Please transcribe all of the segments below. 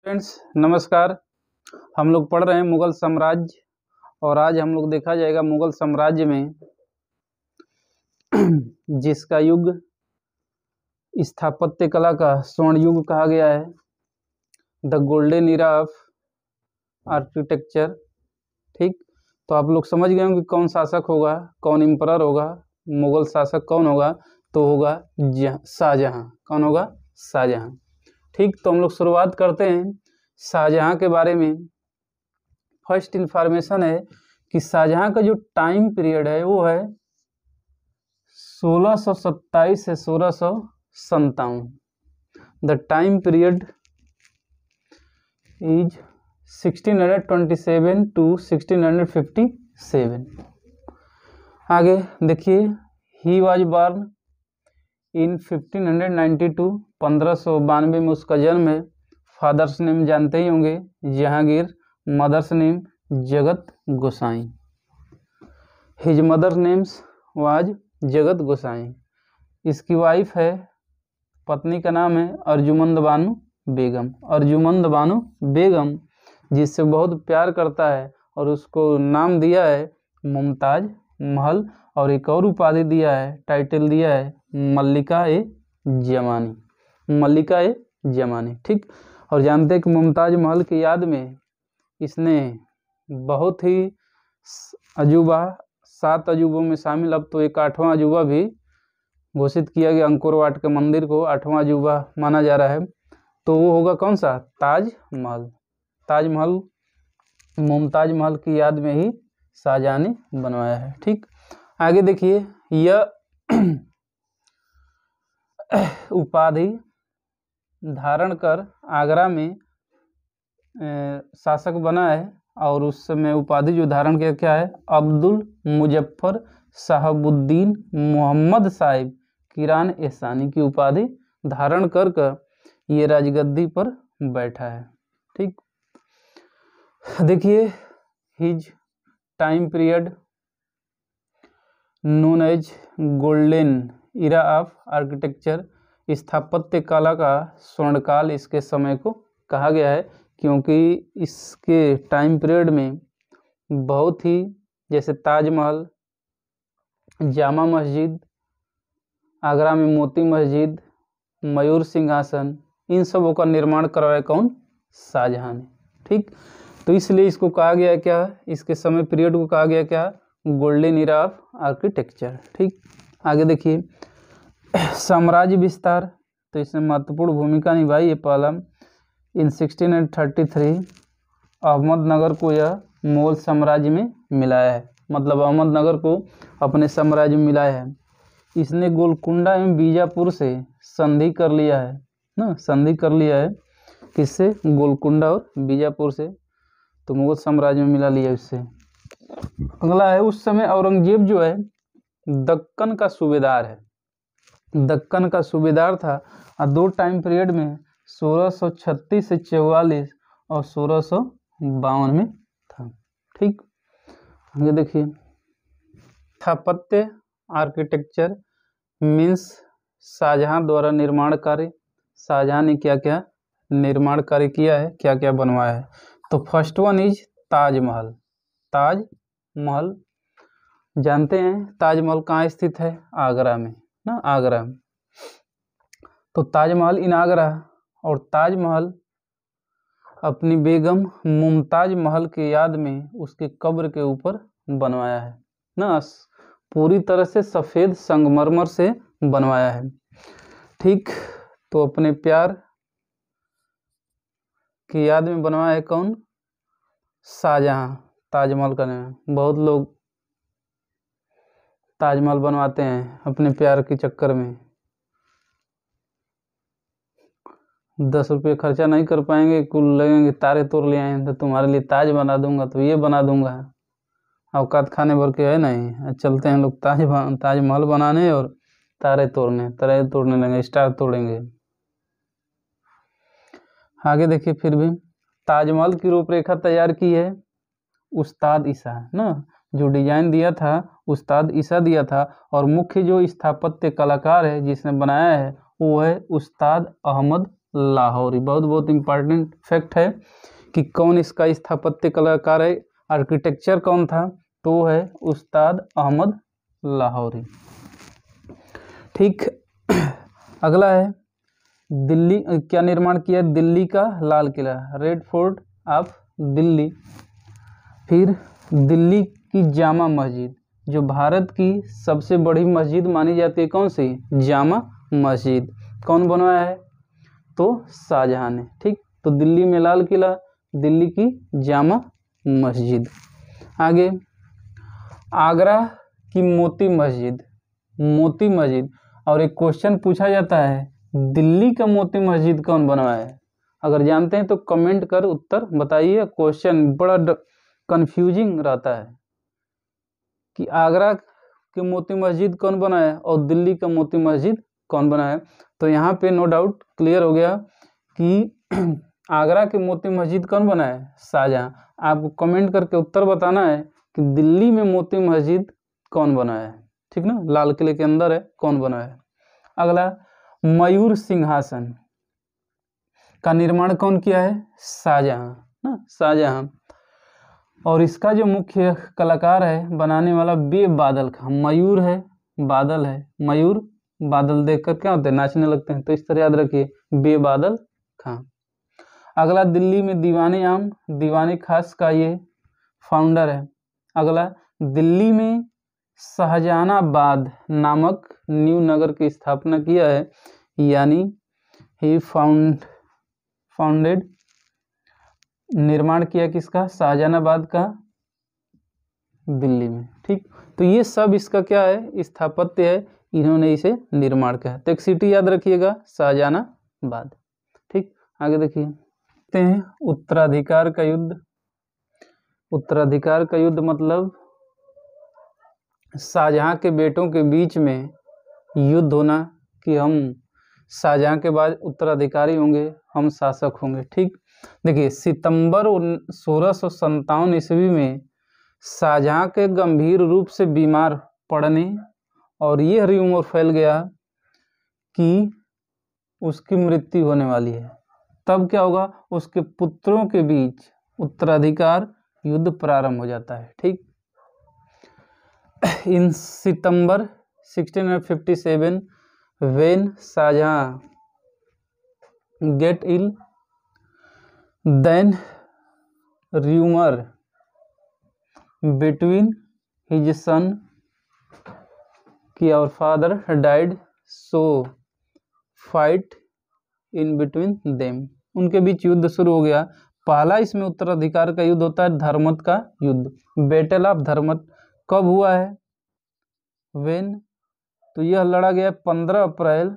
Friends नमस्कार। हम लोग पढ़ रहे हैं मुगल साम्राज्य और आज हम लोग देखा जाएगा मुगल साम्राज्य में जिसका युग स्थापत्य कला का स्वर्ण युग कहा गया है, the golden era of architecture. ठीक, तो आप लोग समझ गए होंगे कौन शासक होगा, कौन एम्परर होगा, मुगल शासक कौन होगा, तो होगा शाहजहां। कौन होगा? शाहजहां। ठीक, तो हम लोग शुरुआत करते हैं शाहजहां के बारे में। फर्स्ट इंफॉर्मेशन है कि शाहजहां का जो टाइम पीरियड है वो है 1627 से 1657। The time period is 1627 to 1657। आगे देखिए, ही वाज बॉर्न इन 1592, 1592 में उसका जन्म है। फादर्स नेम जानते ही होंगे, जहांगीर। मदर्स नेम जगत गोसाई। हिज मदर नेम्स वाज जगत गोसाई। इसकी वाइफ है, पत्नी का नाम है अर्जुमंद बानो बेगम। अर्जुमंद बानो बेगम, जिससे बहुत प्यार करता है और उसको नाम दिया है मुमताज महल, और एक और उपाधि दिया है, टाइटल दिया है मल्लिका ए जमानी। मल्लिका ए जमानी। ठीक, और जानते हैं कि मुमताज महल की याद में इसने बहुत ही अजूबा, 7 अजूबों में शामिल, अब तो एक 8वां अजूबा भी घोषित किया गया। अंकोर वाट के मंदिर को 8वां अजूबा माना जा रहा है, तो वो होगा कौन सा? ताजमहल। ताजमहल मुमताज महल की याद में ही शाहजहां ने बनवाया है। ठीक, आगे देखिए, यह उपाधि धारण कर आगरा में शासक बना है, और उस समय उपाधि जो धारण किया क्या है? अब्दुल मुजफ्फर साहबुद्दीन मोहम्मद साहिब किरान एहसानी की उपाधि धारण कर ये राजगद्दी पर बैठा है। ठीक, देखिए, his time period known as golden era of architecture, स्थापत्य कला का स्वर्णकाल इसके समय को कहा गया है, क्योंकि इसके टाइम पीरियड में बहुत ही, जैसे ताजमहल, जामा मस्जिद, आगरा में मोती मस्जिद, मयूर सिंहासन, इन सबों का निर्माण करवाया कौन? शाहजहां ने। ठीक, तो इसलिए इसको कहा गया क्या? इसके समय पीरियड को कहा गया क्या? Golden era of architecture. ठीक, आगे देखिए, साम्राज्य विस्तार, तो इसमें महत्वपूर्ण भूमिका निभाई है। पहला, इन 1633 अहमदनगर को यह मुगल साम्राज्य में मिलाया है, मतलब अहमदनगर को अपने साम्राज्य में मिलाया है। इसने गोलकुंडा एवं बीजापुर से संधि कर लिया है ना, संधि कर लिया है। किससे? गोलकुंडा और बीजापुर से, तो मुगल साम्राज्य में मिला लिया इससे। अगला है, उस समय औरंगजेब जो है दक्कन का सूबेदार है, दक्कन का सूबेदार था, और 2 टाइम पीरियड में 1636 से 44 और 1652 में था। ठीक, आगे देखिए, स्थापत्य आर्किटेक्चर मीन्स शाहजहां द्वारा निर्माण कार्य। शाहजहां ने क्या क्या निर्माण कार्य किया है, क्या क्या बनवाया है? तो first one is Taj Mahal. Taj Mahal जानते हैं, ताजमहल कहाँ स्थित है? आगरा में ना, आगरा में। तो ताजमहल इन आगरा, और ताजमहल अपनी बेगम मुमताज महल की याद में उसके कब्र के ऊपर बनवाया है ना, पूरी तरह से सफ़ेद संगमरमर से बनवाया है। ठीक, तो अपने प्यार की याद में बनवाया है कौन? शाहजहां। ताजमहल का नाम, बहुत लोग ताजमहल बनवाते हैं अपने प्यार के चक्कर में। 10 रुपये खर्चा नहीं कर पाएंगे, कुल लगेंगे तारे तोड़ ले आए तो तुम्हारे लिए ताज बना दूंगा, तो ये बना दूंगा। औकात खाने भर के है नहीं, चलते हैं लोग ताजमहल बनाने और तारे तोड़ने लगे, स्टार तोड़ेंगे। आगे देखिए, फिर भी ताजमहल की रूपरेखा तैयार की है उस्ताद ईसा ना, जो डिजाइन दिया था उस्ताद ईसा दिया था, और मुख्य जो स्थापत्य कलाकार है जिसने बनाया है वो है उस्ताद अहमद लाहौरी। बहुत बहुत इम्पॉर्टेंट फैक्ट है कि कौन इसका स्थापत्य कलाकार है, आर्किटेक्चर कौन था, तो वो है उस्ताद अहमद लाहौरी। ठीक, अगला है दिल्ली क्या निर्माण किया, दिल्ली का Lal Qila, red fort of Delhi. फिर दिल्ली की जामा मस्जिद, जो भारत की सबसे बड़ी मस्जिद मानी जाती है, कौन सी, जामा मस्जिद, कौन बनवाया है, तो शाहजहां ने। ठीक, तो दिल्ली में लाल किला, दिल्ली की जामा मस्जिद। आगे आगरा की मोती मस्जिद, मोती मस्जिद, और एक क्वेश्चन पूछा जाता है दिल्ली का मोती मस्जिद कौन बनवाया है, अगर जानते हैं तो कमेंट कर उत्तर बताइए। क्वेश्चन बड़ा कंफ्यूजिंग रहता है कि आगरा के मोती मस्जिद कौन बनाया और दिल्ली का मोती मस्जिद कौन बनाया। तो यहाँ पे नो डाउट क्लियर हो गया कि आगरा के मोती मस्जिद कौन बनाया, शाहजहां। आपको कमेंट करके उत्तर बताना है कि दिल्ली में मोती मस्जिद कौन बनाया है, ठीक ना, लाल किले के अंदर है, कौन बनाया है। अगला मयूर सिंहासन का निर्माण कौन किया है, शाहजहां ना, शाहजहां। और इसका जो मुख्य कलाकार है बनाने वाला बेबादल खां। मयूर है, बादल है, मयूर बादल देखकर क्या होते हैं, नाचने लगते हैं, तो इस तरह याद रखिए, बेबादल खां। अगला दिल्ली में दीवाने आम, दीवाने खास का ये फाउंडर है। अगला दिल्ली में शाहजहानाबाद नामक न्यू नगर की स्थापना किया है, यानी ही फाउंडेड, निर्माण किया किसका, शाहजहानाबाद का, दिल्ली में। ठीक, तो ये सब इसका क्या है, स्थापत्य है, इन्होंने इसे निर्माण किया। तो एक सिटी याद रखिएगा, शाहजहानाबाद। ठीक, आगे देखिए हैं उत्तराधिकार का युद्ध। उत्तराधिकार का युद्ध मतलब शाहजहां के बेटों के बीच में युद्ध होना कि हम शाहजहां के बाद उत्तराधिकारी होंगे, हम शासक होंगे। ठीक, देखिए सितंबर 1657 ईस्वी में शाहजहां के गंभीर रूप से बीमार पड़ने और यह र्यूमर फैल गया कि उसकी मृत्यु होने वाली है। तब क्या होगा, उसके पुत्रों के बीच उत्तराधिकार युद्ध प्रारंभ हो जाता है। ठीक, इन सितंबर 1657 when Shahjahan get ill, then rumor between his son कि our father died, so fight in between them, उनके बीच युद्ध शुरू हो गया। पहला इसमें उत्तराधिकार का युद्ध होता है धर्मत का युद्ध, बैटल ऑफ धर्मत। कब हुआ है, वेन, तो यह लड़ा गया 15 अप्रैल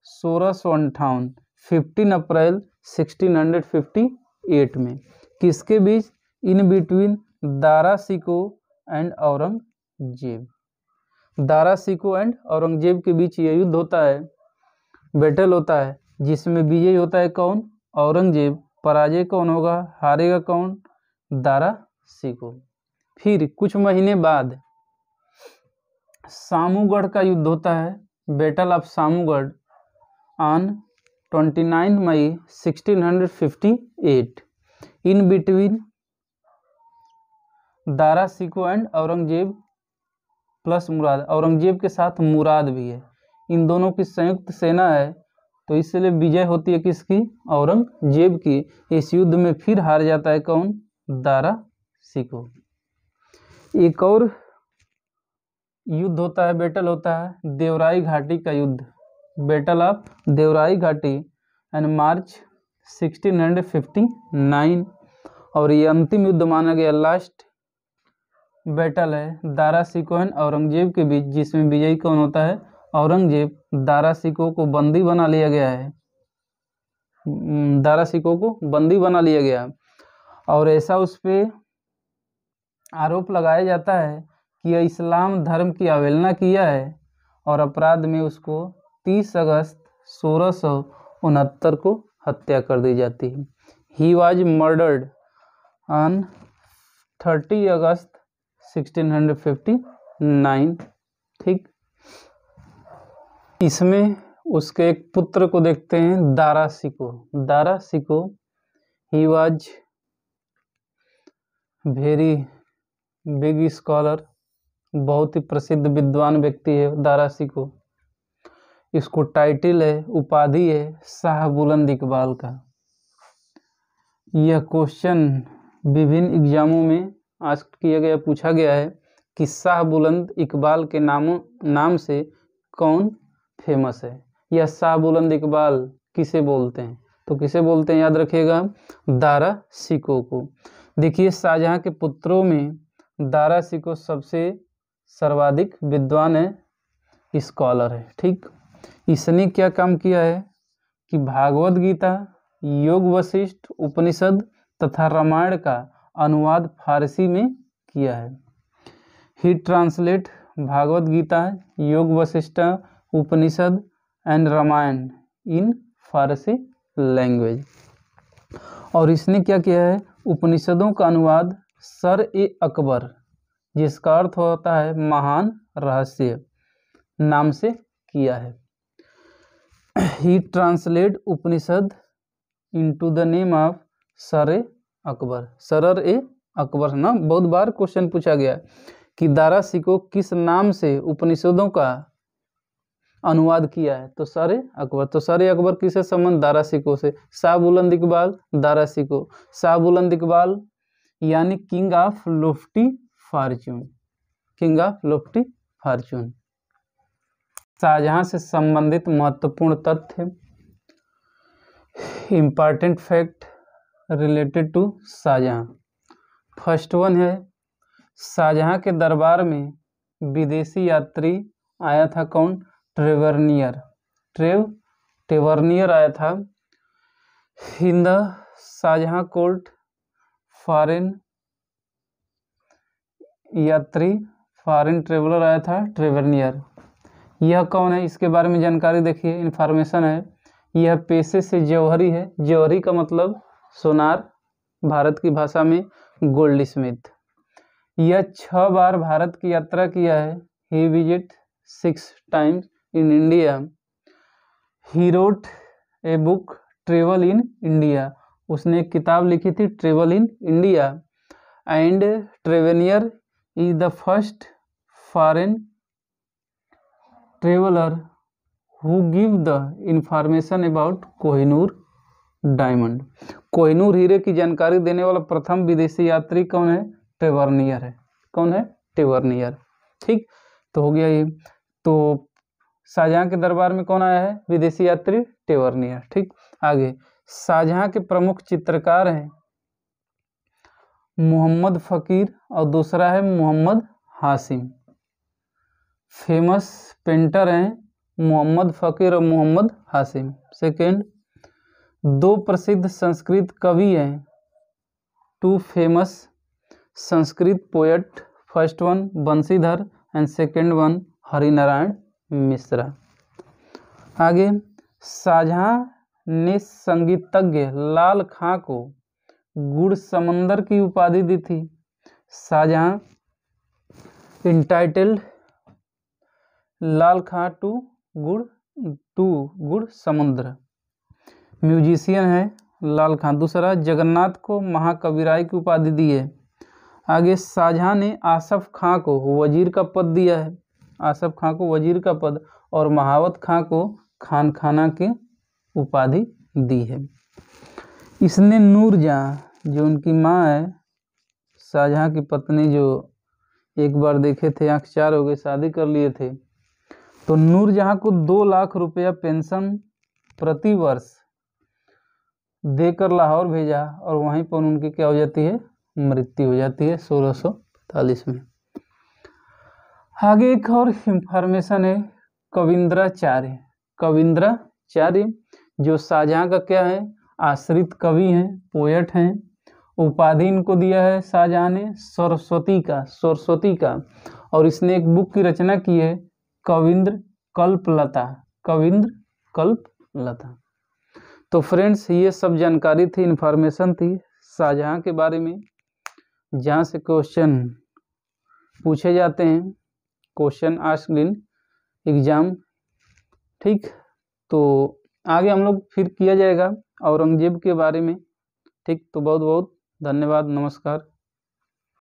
1658, 15 अप्रैल 1658 में। किसके बीच, in between Dara Shikoh and Aurangzeb, Dara Shikoh and Aurangzeb के बीच यह युद्ध होता है, बैटल होता है, जिसमें विजयी होता है कौन, औरंगजेब, पराजय कौन होगा, हारेगा कौन, दारा शिको। फिर कुछ महीने बाद सामूगढ़ का युद्ध होता है, battle of Samugarh on 29 May 1658, in between Dara Shikoh and Aurangzeb plus Murad, Aurangzeb के साथ मुराद भी है, इन दोनों की संयुक्त सेना है, तो इसलिए विजय होती है किसकी, औरंगजेब की। इस युद्ध में फिर हार जाता है कौन, दारा शिको। एक और युद्ध होता है, बैटल होता है देवराई घाटी का युद्ध, बैटल ऑफ देवराई घाटी एंड मार्च 1659, और ये अंतिम युद्ध माना गया, लास्ट बैटल है दारा शिको एंड औरंगजेब के बीच, जिसमें विजयी कौन होता है, औरंगजेब। दारा शिको को बंदी बना लिया गया है, दारा शिको को बंदी बना लिया गया, और ऐसा उस पर आरोप लगाया जाता है कि यह इस्लाम धर्म की अवहेलना किया है, और अपराध में उसको 30 अगस्त 1669 को हत्या कर दी जाती है। ही वॉज मर्डर्ड ऑन 30 अगस्त 1659। ठीक, इसमें उसके एक पुत्र को देखते हैं, Dara Shikoh. Dara Shikoh he was very big scholar, बहुत ही प्रसिद्ध विद्वान व्यक्ति है दारा शिको। इसको टाइटल है, उपाधि है शाह बुलंद इकबाल का। यह क्वेश्चन विभिन्न एग्जामों में आस्क किया गया, पूछा गया है कि शाह बुलंद इकबाल के नाम से कौन फेमस है, या शाह बुलंद इकबाल किसे बोलते हैं। तो किसे बोलते हैं, याद रखिएगा, दारा शिको को। देखिए, शाहजहां के पुत्रों में दारा शिको सबसे सर्वाधिक विद्वान है, स्कॉलर है। ठीक, इसने क्या काम किया है कि भागवत गीता, योग वशिष्ठ, उपनिषद तथा रामायण का अनुवाद फारसी में किया है। He translate Bhagavad Gita, Yoga Vasishtha, Upanishad and Ramayana in Farsi language. और इसने क्या किया है, उपनिषदों का अनुवाद सर-ए-अकबर, जिसका अर्थ होता है महान रहस्य, नाम से किया है। He translate Upanishad into the name of Sirr-e-Akbar. Sirr-e-Akbar ना बहुत बार क्वेश्चन पूछा गया कि दारा शिको किस नाम से उपनिषदों का अनुवाद किया है, तो सर-ए-अकबर। तो सर-ए-अकबर किससे संबंध, दारा शिको से। शाह बुलंद इकबाल, दारा शिको। शाह बुलंद इकबाल यानी king of lofty fortune, king of lofty fortune. Shahjahan से संबंधित महत्वपूर्ण तथ्य, important fact related to Shahjahan. First one है, शाहजहां के दरबार में विदेशी यात्री आया था, कौन, ट्रेवर्नियर। ट्रेवर्नियर आया था। In the Shahjahan court foreign यात्री, फॉरेन ट्रेवलर आया था, ट्रेवर्नियर। यह कौन है, इसके बारे में जानकारी देखिए, इंफॉर्मेशन है। यह पेशे से जौहरी है। जौहरी का मतलब सोनार, भारत की भाषा में गोल्ड स्मिथ। यह 6 बार भारत की यात्रा किया है। He visit 6 times in India. He wrote a book travel in India. उसने एक किताब लिखी थी, travel in India. And Tavernier is the first foreign traveller who give the information about Kohinoor diamond. Kohinoor हीरे की जानकारी देने वाला प्रथम विदेशी यात्री कौन है, ट्रेवर्नियर है। कौन है, ट्रेवर्नियर। ठीक, तो हो गया ये। तो शाहजहां के दरबार में कौन आया है, विदेशी यात्री, ट्रेवर्नियर। ठीक, आगे शाहजहां के प्रमुख चित्रकार हैं मोहम्मद फकीर और दूसरा है मोहम्मद हाशिम। फेमस पेंटर हैं मोहम्मद फकीर और मोहम्मद हाशिम। सेकेंड, 2 प्रसिद्ध संस्कृत कवि हैं, 2 famous Sanskrit poet. First one Banshidhar and second one Harinarayan Mishra. आगे, शाहजहां ने संगीतज्ञ लाल खां को गुड़ समंदर की उपाधि दी थी। शाहजहां इंटाइटल्ड लाल खां टू गुड़ समुद्र। म्यूजिशियन है लाल खां। दूसरा, जगन्नाथ को महाकविराय की उपाधि दी है। आगे, शाहजहां ने आसफ खां को वजीर का पद दिया है, आसफ खां को वजीर का पद, और महावत खां को खानखाना की उपाधि दी है। इसने नूरजहां, जो उनकी माँ है, शाहजहां की पत्नी, जो एक बार देखे थे आँख चार हो गए, शादी कर लिए थे, तो नूरजहां को 2 लाख रुपया पेंशन प्रति वर्ष देकर लाहौर भेजा, और वहीं पर उनकी क्या हो जाती है, मृत्यु हो जाती है 1645 में। आगे एक और इंफॉर्मेशन है, कविंद्राचार्य। कविंद्राचार्य जो शाहजहां का क्या है, आश्रित कवि हैं, पोएट हैं। उपाधि इनको दिया है शाहजहां ने सरस्वती का। और इसने एक बुक की रचना की है, कविंद्र कल्पलता। तो फ्रेंड्स, ये सब जानकारी थी, इन्फॉर्मेशन थी शाहजहां के बारे में, जहाँ से क्वेश्चन पूछे जाते हैं, क्वेश्चन आस्क्ड इन एग्जाम। ठीक, तो आगे हम लोग फिर किया जाएगा औरंगजेब के बारे में। ठीक, तो बहुत बहुत धन्यवाद, नमस्कार।